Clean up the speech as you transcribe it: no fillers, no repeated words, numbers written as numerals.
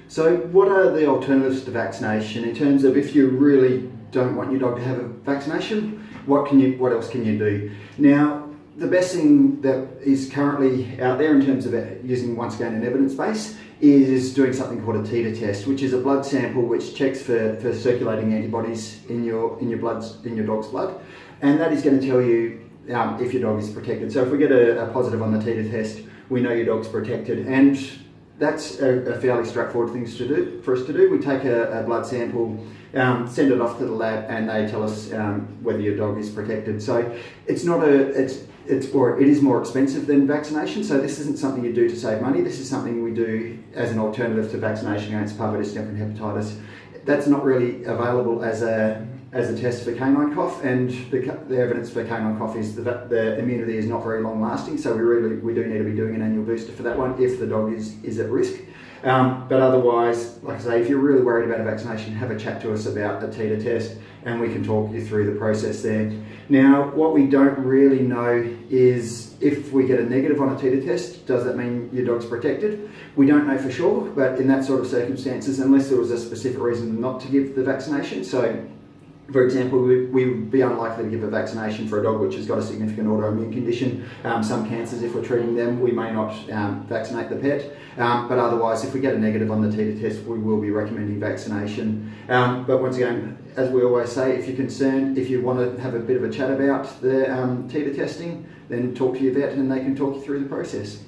So what are the alternatives to vaccination in terms of if you really don't want your dog to have a vaccination, what else can you do? Now, the best thing that is currently out there in terms of using, once again, an evidence base is doing something called a titre test, which is a blood sample which checks for circulating antibodies in your dog's blood, and that is going to tell you if your dog is protected. So if we get a positive on the titre test, we know your dog's protected, and that's a fairly straightforward thing for us to do. We take a blood sample, send it off to the lab, and they tell us whether your dog is protected. So it's not it is more expensive than vaccination. So this isn't something you do to save money. This is something we do as an alternative to vaccination against parvo, distemper, and hepatitis. That's not really available as a test for canine cough, and the evidence for canine cough is that the immunity is not very long lasting, so we do need to be doing an annual booster for that one if the dog is at risk. But otherwise, like I say, if you're really worried about a vaccination, have a chat to us about a titre test and we can talk you through the process there. Now, what we don't really know is if we get a negative on a titre test, does that mean your dog's protected? We don't know for sure, but in that sort of circumstances, unless there was a specific reason not to give the vaccination, so for example, we would be unlikely to give a vaccination for a dog which has got a significant autoimmune condition. Some cancers, if we're treating them, we may not vaccinate the pet. But otherwise, if we get a negative on the titre test, we will be recommending vaccination. But once again, as we always say, if you're concerned, if you want to have a bit of a chat about the titre testing, then talk to your vet and they can talk you through the process.